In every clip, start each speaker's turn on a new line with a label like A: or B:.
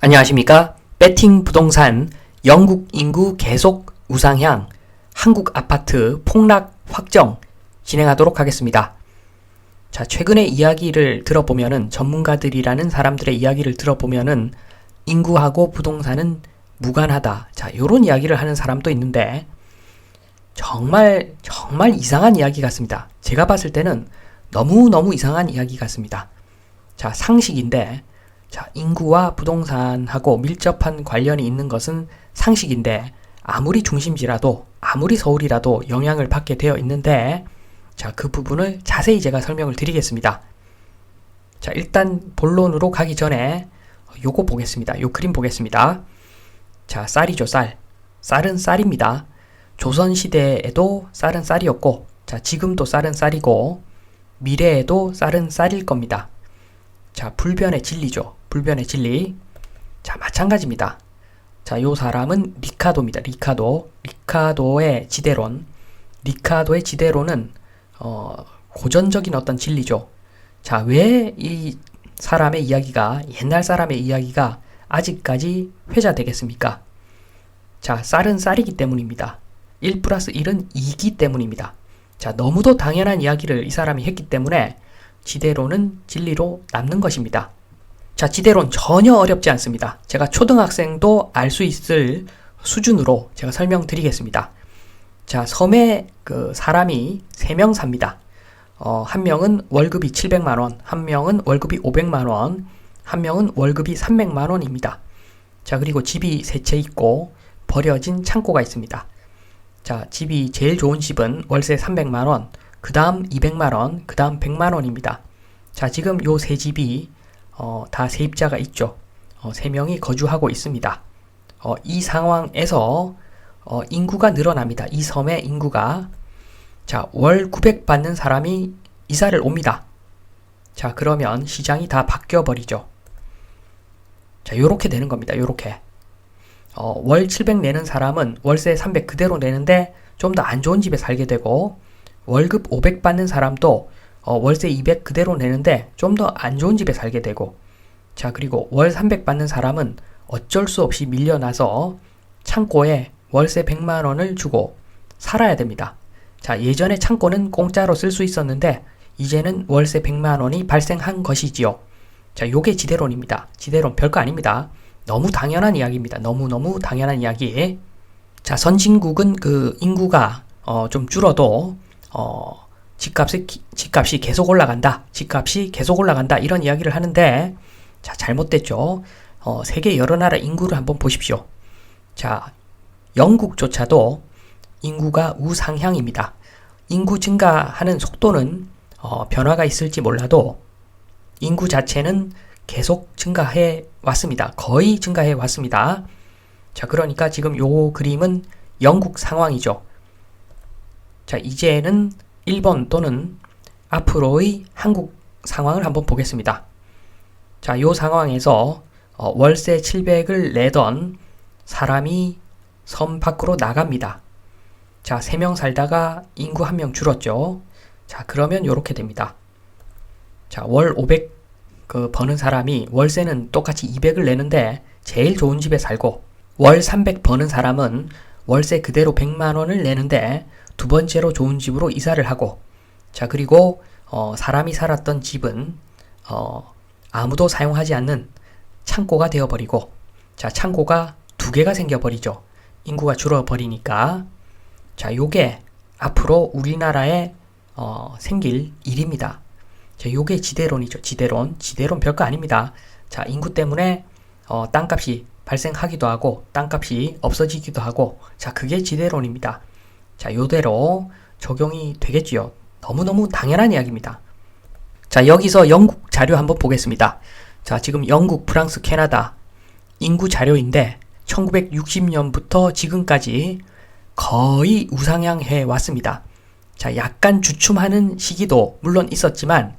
A: 안녕하십니까? 배팅 부동산 영국 인구 계속 우상향, 한국 아파트 폭락 확정 진행하도록 하겠습니다. 자, 최근에 이야기를 들어보면은 전문가들이라는 사람들의 이야기를 들어보면은 인구하고 부동산은 무관하다. 자, 요런 이야기를 하는 사람도 있는데 정말 이상한 이야기 같습니다. 제가 봤을 때는 너무 이상한 이야기 같습니다. 자, 상식인데 자, 인구와 부동산하고 밀접한 관련이 있는 것은 상식인데 아무리 중심지라도 아무리 서울이라도 영향을 받게 되어 있는데 자, 그 부분을 자세히 제가 설명을 드리겠습니다. 자, 일단 본론으로 가기 전에 요거 보겠습니다. 요 그림 보겠습니다. 자, 쌀이죠, 쌀. 쌀은 쌀입니다. 조선시대에도 쌀은 쌀이었고 자, 지금도 쌀은 쌀이고 미래에도 쌀은 쌀일 겁니다. 자, 불변의 진리죠. 불변의 진리. 자, 마찬가지입니다. 자, 요 사람은 리카도입니다. 리카도의 지대론. 리카도의 지대론은 고전적인 어떤 진리죠. 자, 왜 이 사람의 이야기가, 옛날 사람의 이야기가 아직까지 회자되겠습니까? 자, 쌀은 쌀이기 때문입니다. 1 플러스 1은 2기 때문입니다. 자, 너무도 당연한 이야기를 이 사람이 했기 때문에 지대론은 진리로 남는 것입니다. 자, 지대론 전혀 어렵지 않습니다. 제가 초등학생도 알 수 있을 수준으로 제가 설명드리겠습니다. 자, 섬에 그 사람이 3명 삽니다. 한 명은 월급이 700만원, 한 명은 월급이 500만원, 한 명은 월급이 300만원입니다. 자, 그리고 집이 3채 있고 버려진 창고가 있습니다. 자, 집이 제일 좋은 집은 월세 300만원, 그 다음 200만원, 그 다음 100만원입니다. 자, 지금 요 세 집이 다 세입자가 있죠. 3명이 거주하고 있습니다. 이 상황에서 인구가 늘어납니다. 이 섬의 인구가. 자, 월 900 받는 사람이 이사를 옵니다. 자, 그러면 시장이 다 바뀌어 버리죠. 자, 요렇게 되는 겁니다. 요렇게. 월 700 내는 사람은 월세 300 그대로 내는데 좀 더 안 좋은 집에 살게 되고 월급 500 받는 사람도 월세 200 그대로 내는데 좀 더 안 좋은 집에 살게 되고 자, 그리고 월 300 받는 사람은 어쩔 수 없이 밀려나서 창고에 월세 100만원을 주고 살아야 됩니다. 자, 예전에 창고는 공짜로 쓸 수 있었는데 이제는 월세 100만원이 발생한 것이지요. 자, 요게 지대론입니다. 지대론 별거 아닙니다. 너무 당연한 이야기입니다. 너무 당연한 이야기. 자, 선진국은 그 인구가 좀 줄어도 집값이 계속 올라간다. 집값이 계속 올라간다. 이런 이야기를 하는데 자, 잘못됐죠. 세계 여러 나라 인구를 한번 보십시오. 자, 영국조차도 인구가 우상향입니다. 인구 증가하는 속도는 변화가 있을지 몰라도 인구 자체는 계속 증가해 왔습니다. 거의 증가해 왔습니다. 자, 그러니까 지금 요 그림은 영국 상황이죠. 자, 이제는 일본 또는 앞으로의 한국 상황을 한번 보겠습니다. 자, 요 상황에서 월세 700을 내던 사람이 섬 밖으로 나갑니다. 자, 3명 살다가 인구 1명 줄었죠. 자, 그러면 요렇게 됩니다. 자, 월 500 버는 사람이 월세는 똑같이 200을 내는데 제일 좋은 집에 살고 월 300 버는 사람은 월세 그대로 100만원을 내는데 두 번째로 좋은 집으로 이사를 하고 자, 그리고 사람이 살았던 집은 아무도 사용하지 않는 창고가 되어버리고 자, 창고가 2개가 생겨버리죠. 인구가 줄어버리니까 자, 요게 앞으로 우리나라에 생길 일입니다. 자, 요게 지대론이죠. 지대론 별거 아닙니다. 자, 인구 때문에 땅값이 발생하기도 하고 땅값이 없어지기도 하고 자, 그게 지대론입니다. 자, 요대로 적용이 되겠지요. 너무너무 당연한 이야기입니다. 자, 여기서 영국 자료 한번 보겠습니다. 자, 지금 영국, 프랑스, 캐나다 인구 자료인데 1960년부터 지금까지 거의 우상향해 왔습니다. 자, 약간 주춤하는 시기도 물론 있었지만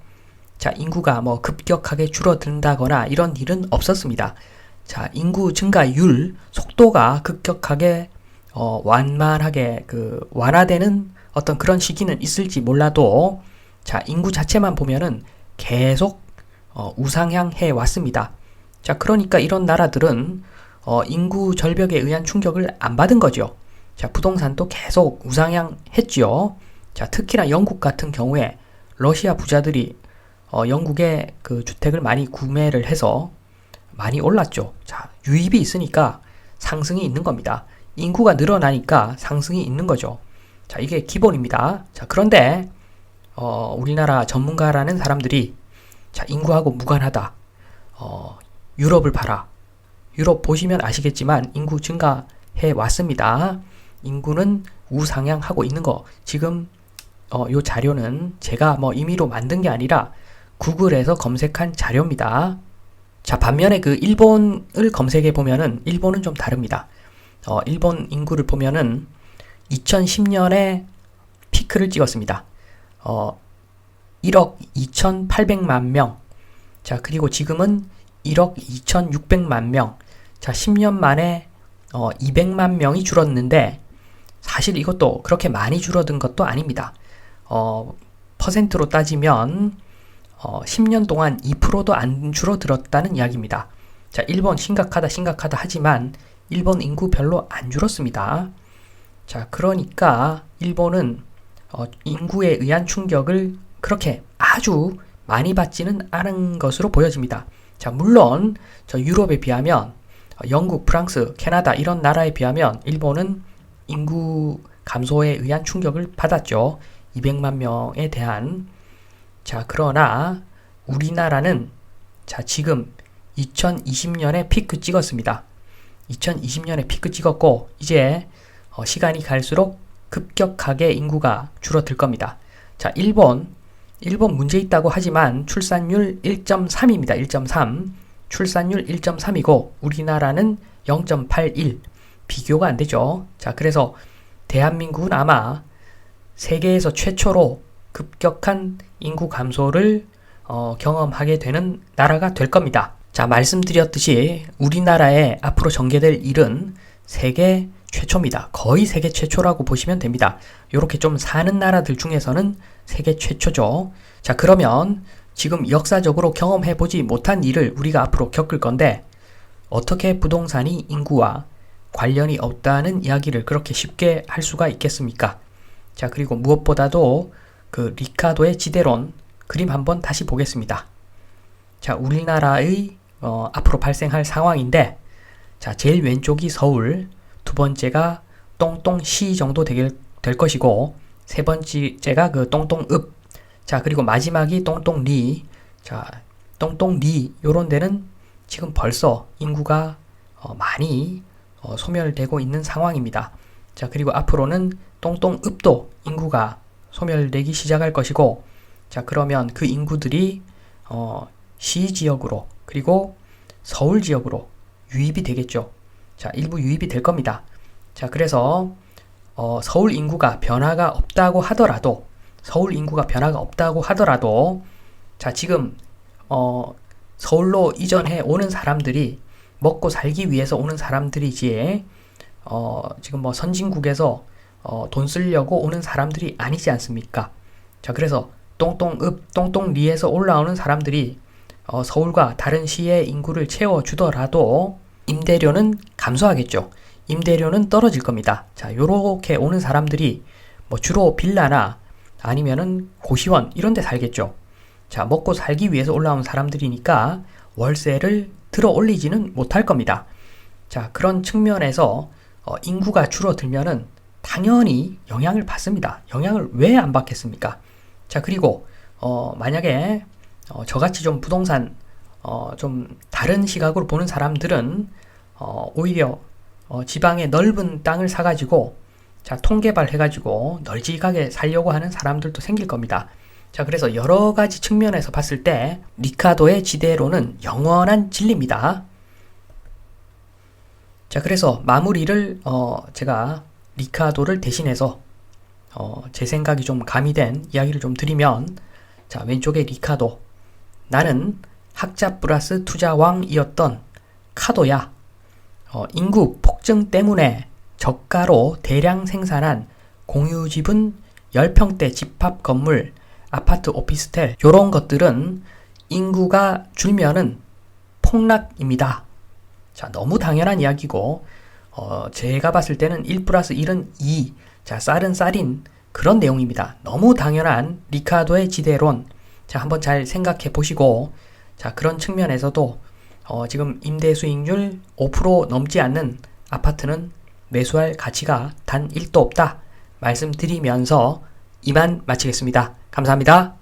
A: 자, 인구가 뭐 급격하게 줄어든다거나 이런 일은 없었습니다. 자, 인구 증가율 속도가 급격하게 완만하게 완화되는 어떤 그런 시기는 있을지 몰라도 자, 인구 자체만 보면은 계속 우상향해 왔습니다. 자, 그러니까 이런 나라들은 인구 절벽에 의한 충격을 안 받은 거죠. 자, 부동산도 계속 우상향했지요. 자, 특히나 영국 같은 경우에 러시아 부자들이 영국의 그 주택을 많이 구매를 해서 많이 올랐죠. 자, 유입이 있으니까 상승이 있는 겁니다. 인구가 늘어나니까 상승이 있는 거죠. 자, 이게 기본입니다. 자, 그런데 우리나라 전문가라는 사람들이 자, 인구하고 무관하다. 유럽을 봐라. 유럽 보시면 아시겠지만 인구 증가해 왔습니다. 인구는 우상향하고 있는 거. 지금 요 자료는 제가 뭐 임의로 만든 게 아니라 구글에서 검색한 자료입니다. 자, 반면에 그 일본을 검색해 보면은 일본은 좀 다릅니다. 일본 인구를 보면은 2010년에 피크를 찍었습니다. 1억 2,800만 명. 자, 그리고 지금은 1억 2,600만 명. 자, 10년 만에 200만 명이 줄었는데 사실 이것도 그렇게 많이 줄어든 것도 아닙니다. 퍼센트로 따지면 10년 동안 2%도 안 줄어들었다는 이야기입니다. 자, 일본 심각하다 하지만 일본 인구 별로 안 줄었습니다. 자, 그러니까 일본은 인구에 의한 충격을 그렇게 아주 많이 받지는 않은 것으로 보여집니다. 자, 물론 저 유럽에 비하면 영국, 프랑스, 캐나다 이런 나라에 비하면 일본은 인구 감소에 의한 충격을 받았죠. 200만 명에 대한. 자, 그러나 우리나라는 자, 지금 2020년에 피크 찍었습니다. 2020년에 피크 찍었고 이제 시간이 갈수록 급격하게 인구가 줄어들 겁니다. 자, 일본 문제 있다고 하지만 출산율 1.3입니다. 1.3. 출산율 1.3이고 우리나라는 0.81. 비교가 안 되죠. 자, 그래서 대한민국은 아마 세계에서 최초로 급격한 인구 감소를 경험하게 되는 나라가 될 겁니다. 자, 말씀드렸듯이 우리나라에 앞으로 전개될 일은 세계 최초입니다. 거의 세계 최초라고 보시면 됩니다. 이렇게 좀 사는 나라들 중에서는 세계 최초죠. 자, 그러면 지금 역사적으로 경험해보지 못한 일을 우리가 앞으로 겪을 건데 어떻게 부동산이 인구와 관련이 없다는 이야기를 그렇게 쉽게 할 수가 있겠습니까? 자, 그리고 무엇보다도 그 리카도의 지대론 그림 한번 다시 보겠습니다. 자, 우리나라의 앞으로 발생할 상황인데 자, 제일 왼쪽이 서울, 두 번째가 똥똥시 정도 될 것이고 세 번째가 그 똥똥읍. 자, 그리고 마지막이 똥똥리. 자, 똥똥리 요런 데는 지금 벌써 인구가 많이 소멸되고 있는 상황입니다. 자, 그리고 앞으로는 똥똥읍도 인구가 소멸되기 시작할 것이고 자, 그러면 그 인구들이 시 지역으로 그리고 서울 지역으로 유입이 되겠죠. 자, 일부 유입이 될 겁니다. 자, 그래서 서울 인구가 변화가 없다고 하더라도 자, 지금 서울로 이전해 오는 사람들이 먹고 살기 위해서 오는 사람들이지 지금 뭐 선진국에서 돈 쓰려고 오는 사람들이 아니지 않습니까? 자, 그래서 똥똥읍, 똥똥리에서 올라오는 사람들이 서울과 다른 시의 인구를 채워주더라도 임대료는 감소하겠죠. 임대료는 떨어질 겁니다. 자, 요렇게 오는 사람들이 뭐 주로 빌라나 아니면은 고시원 이런 데 살겠죠. 자, 먹고 살기 위해서 올라온 사람들이니까 월세를 들어 올리지는 못할 겁니다. 자, 그런 측면에서 인구가 줄어들면은 당연히 영향을 받습니다. 영향을 왜 안 받겠습니까? 자, 그리고 만약에 저같이 좀 부동산 좀 다른 시각으로 보는 사람들은 오히려 지방에 넓은 땅을 사가지고 자, 통개발 해가지고 널찍하게 살려고 하는 사람들도 생길 겁니다. 자, 그래서 여러 가지 측면에서 봤을 때 리카도의 지대로는 영원한 진리입니다. 자, 그래서 마무리를 제가 리카도를 대신해서 제 생각이 좀 가미된 이야기를 좀 드리면 자, 왼쪽에 리카도. 나는 학자 플러스 투자왕이었던 카도야. 인구 폭증 때문에 저가로 대량 생산한 공유지분 10평대 집합 건물, 아파트 오피스텔 요런 것들은 인구가 줄면은 폭락입니다. 자, 너무 당연한 이야기고, 제가 봤을 때는 1 플러스 1은 2, 자, 쌀은 쌀인 그런 내용입니다. 너무 당연한 리카르도의 지대론. 자, 한번 잘 생각해 보시고, 자, 그런 측면에서도 지금 임대 수익률 5% 넘지 않는 아파트는 매수할 가치가 단 1도 없다 말씀드리면서 이만 마치겠습니다. 감사합니다.